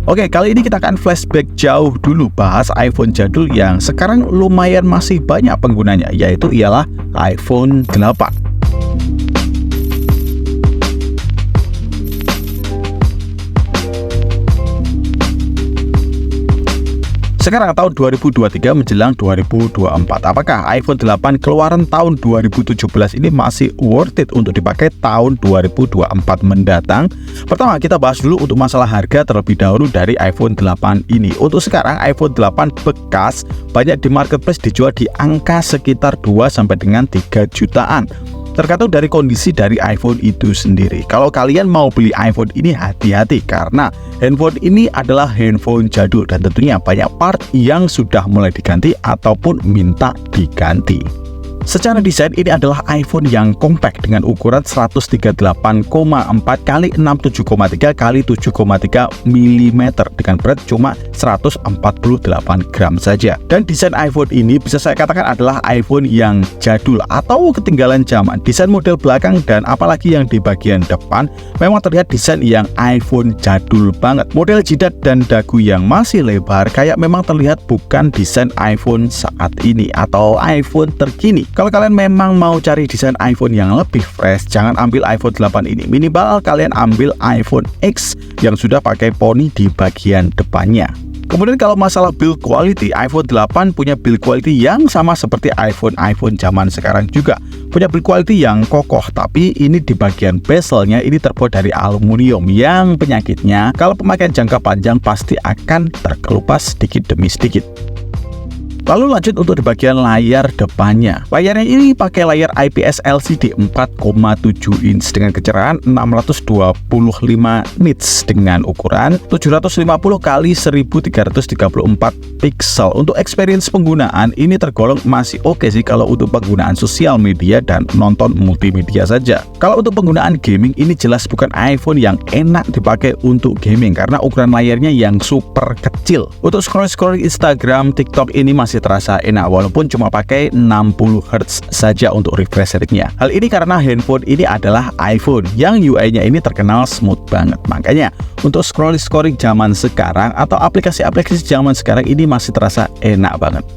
Oke, kali ini kita akan flashback jauh dulu bahas iPhone jadul yang sekarang lumayan masih banyak penggunanya, yaitu ialah iPhone 8. Sekarang tahun 2023 menjelang 2024. Apakah iPhone 8 keluaran tahun 2017 ini masih worth it untuk dipakai tahun 2024 mendatang? Pertama, kita bahas dulu untuk masalah harga terlebih dahulu dari iPhone 8 ini. Untuk sekarang iPhone 8 bekas banyak di marketplace dijual di angka sekitar 2 sampai dengan 3 jutaan. Tergantung dari kondisi dari iPhone itu sendiri. Kalau kalian mau beli iPhone ini, hati-hati karena handphone ini adalah handphone jadul dan tentunya banyak part yang sudah mulai diganti ataupun minta diganti. Secara desain ini adalah iPhone yang compact dengan ukuran 138,4 x 67,3 x 7,3 mm dengan berat cuma 148 gram saja. Dan desain iPhone ini bisa saya katakan adalah iPhone yang jadul atau ketinggalan zaman. Desain model belakang dan apalagi yang di bagian depan memang terlihat desain yang iPhone jadul banget. Model jidat dan dagu yang masih lebar kayak memang terlihat bukan desain iPhone saat ini atau iPhone terkini. Kalau kalian memang mau cari desain iPhone yang lebih fresh, jangan ambil iPhone 8 ini. Minimal kalian ambil iPhone X yang sudah pakai poni di bagian depannya. Kemudian kalau masalah build quality, iPhone 8 punya build quality yang sama seperti iPhone zaman sekarang juga. Punya build quality yang kokoh, tapi ini di bagian bezelnya ini terbuat dari aluminium yang penyakitnya kalau pemakaian jangka panjang pasti akan terkelupas sedikit demi sedikit. Lalu lanjut untuk di bagian layar depannya. Layarnya ini pakai layar IPS LCD 4,7 inch dengan kecerahan 625 nits dengan ukuran 750 x 1334 pixel. Untuk experience penggunaan ini tergolong masih oke sih kalau untuk penggunaan sosial media dan nonton multimedia saja. Kalau untuk penggunaan gaming ini jelas bukan iPhone yang enak dipakai untuk gaming karena ukuran layarnya yang super kecil. Untuk scroll-scroll Instagram, TikTok ini masih terasa enak walaupun cuma pakai 60 Hz saja untuk refresh rate-nya. Hal ini karena handphone ini adalah iPhone yang UI-nya ini terkenal smooth banget. Makanya untuk scrolling zaman sekarang atau aplikasi-aplikasi zaman sekarang ini masih terasa enak banget.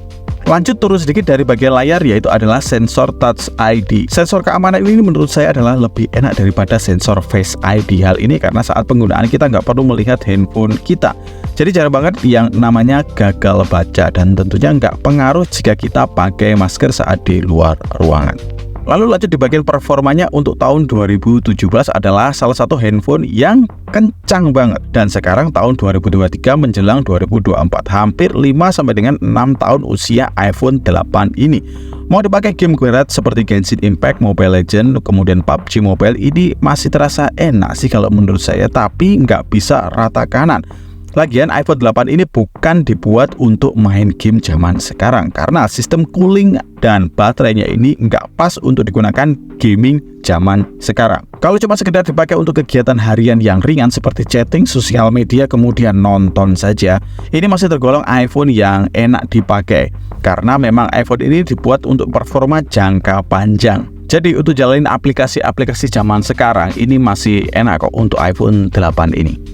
Lanjut turun sedikit dari bagian layar, yaitu adalah sensor Touch ID. Sensor keamanan ini menurut saya adalah lebih enak daripada sensor Face ID. Hal ini karena saat penggunaan kita nggak perlu melihat handphone kita. Jadi jarang banget yang namanya gagal baca dan tentunya nggak pengaruh jika kita pakai masker saat di luar ruangan. Lalu lanjut di bagian performanya, untuk tahun 2017 adalah salah satu handphone yang kencang banget. Dan sekarang tahun 2023 menjelang 2024, hampir 5 sampai dengan 6 tahun usia iPhone 8 ini. Mau dipakai game berat seperti Genshin Impact, Mobile Legends, kemudian PUBG Mobile ini masih terasa enak sih kalau menurut saya, tapi nggak bisa rata kanan. Lagian iPhone 8 ini bukan dibuat untuk main game zaman sekarang karena sistem cooling dan baterainya ini nggak pas untuk digunakan gaming zaman sekarang. Kalau cuma sekedar dipakai untuk kegiatan harian yang ringan seperti chatting, sosial media, kemudian nonton saja, ini masih tergolong iPhone yang enak dipakai karena memang iPhone ini dibuat untuk performa jangka panjang. Jadi untuk jalanin aplikasi-aplikasi zaman sekarang ini masih enak kok untuk iPhone 8 ini.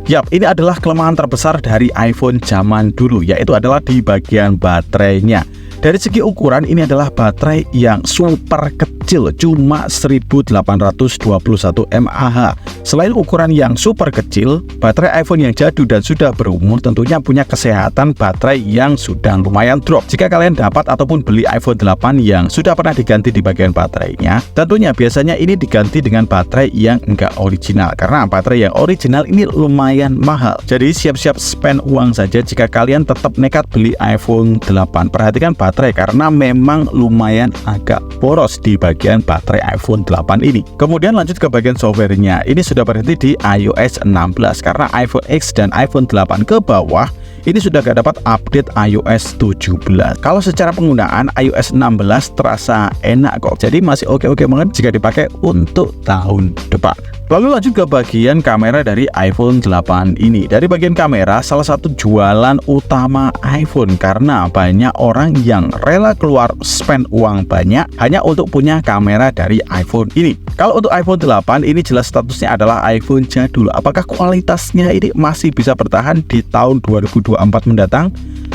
Yap, ini adalah kelemahan terbesar dari iPhone zaman dulu, yaitu adalah di bagian baterainya. Dari segi ukuran ini adalah baterai yang super kecil, cuma 1821 mAh. Selain ukuran yang super kecil, baterai iPhone yang jadul dan sudah berumur tentunya punya kesehatan baterai yang sudah lumayan drop. Jika kalian dapat ataupun beli iPhone 8 yang sudah pernah diganti di bagian baterainya, tentunya biasanya ini diganti dengan baterai yang enggak original karena baterai yang original ini lumayan mahal. Jadi siap-siap spend uang saja jika kalian tetap nekat beli iPhone 8. Perhatikan baterai karena memang lumayan agak boros di bagian baterai iPhone 8 ini. Kemudian lanjut ke bagian softwarenya. Ini sudah berhenti di iOS 16 karena iPhone X dan iPhone 8 ke bawah ini sudah gak dapat update iOS 17. Kalau secara penggunaan iOS 16 terasa enak kok. Jadi masih oke-oke banget jika dipakai untuk tahun depan. Lalu lanjut ke bagian kamera dari iPhone 8 ini. Dari bagian kamera, salah satu jualan utama iPhone karena banyak orang yang rela keluar spend uang banyak hanya untuk punya kamera dari iPhone ini. Kalau untuk iPhone 8 ini jelas statusnya adalah iPhone jadul. Apakah kualitasnya ini masih bisa bertahan di tahun 2024 mendatang?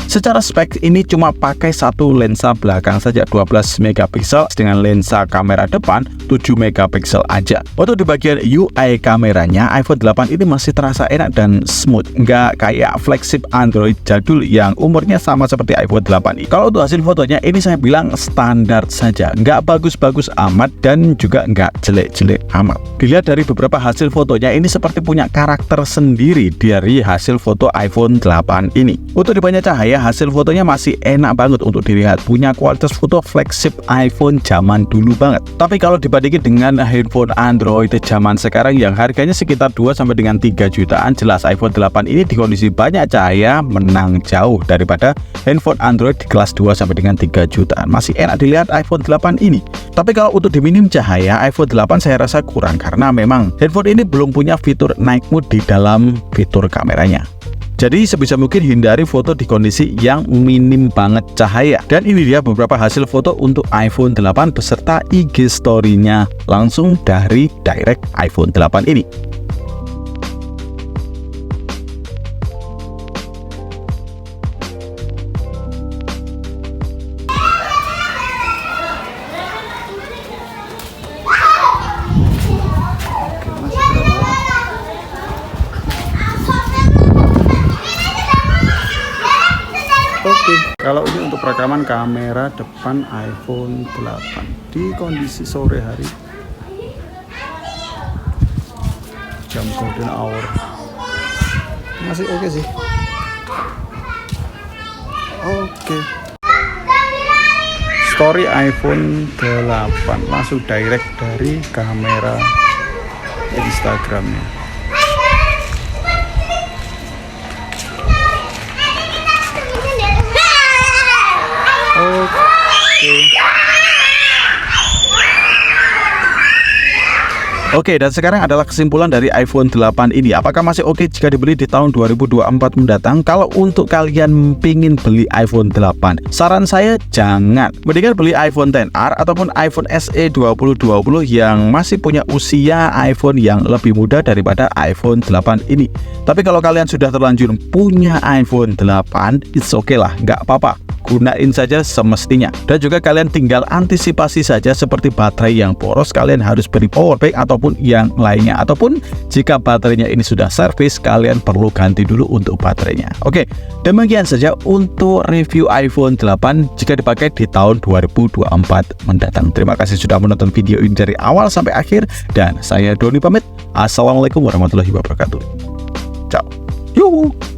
Secara spek ini cuma pakai satu lensa belakang saja 12 megapiksel dengan lensa kamera depan 7 megapiksel aja. Untuk di bagian UI kameranya, iPhone 8 ini masih terasa enak dan smooth, nggak kayak flagship Android jadul yang umurnya sama seperti iPhone 8 ini. Kalau untuk hasil fotonya ini saya bilang standar saja, nggak bagus-bagus amat dan juga nggak jelek-jelek amat. Dilihat dari beberapa hasil fotonya ini seperti punya karakter sendiri dari hasil foto iPhone 8 ini. Untuk di banyak cahaya, hasil fotonya masih enak banget untuk dilihat, punya kualitas foto flagship iPhone zaman dulu banget. Tapi kalau dibandingin dengan handphone Android zaman sekarang yang harganya sekitar 2 sampai dengan 3 jutaan, jelas iPhone 8 ini di kondisi banyak cahaya menang jauh daripada handphone Android di kelas 2 sampai dengan 3 jutaan. Masih enak dilihat iPhone 8 ini. Tapi kalau untuk di minim cahaya, iPhone 8 saya rasa kurang karena memang handphone ini belum punya fitur night mode di dalam fitur kameranya. Jadi sebisa mungkin hindari foto di kondisi yang minim banget cahaya. Dan ini dia beberapa hasil foto untuk iPhone 8 beserta IG story-nya langsung dari direct iPhone 8 ini. Oke, kalau ini untuk perekaman kamera depan iPhone 8 di kondisi sore hari, jam golden hour, masih oke sih. Oke. Story iPhone 8 langsung direct dari kamera Instagramnya. Oke, dan sekarang adalah kesimpulan dari iPhone 8 ini. Apakah masih oke jika dibeli di tahun 2024 mendatang? Kalau untuk kalian pingin beli iPhone 8, saran saya jangan. Mendingan beli iPhone XR ataupun iPhone SE 2020 yang masih punya usia iPhone yang lebih muda daripada iPhone 8 ini. Tapi kalau kalian sudah terlanjur punya iPhone 8, it's okay lah, nggak apa-apa. Gunain saja semestinya. Dan juga kalian tinggal antisipasi saja seperti baterai yang boros, kalian harus beri power bank ataupun yang lainnya. Ataupun jika baterainya ini sudah servis, kalian perlu ganti dulu untuk baterainya. Oke, demikian saja untuk review iPhone 8 jika dipakai di tahun 2024 mendatang. Terima kasih sudah menonton video ini dari awal sampai akhir. Dan saya Doni pamit. Assalamualaikum warahmatullahi wabarakatuh. Ciao. Yuhu.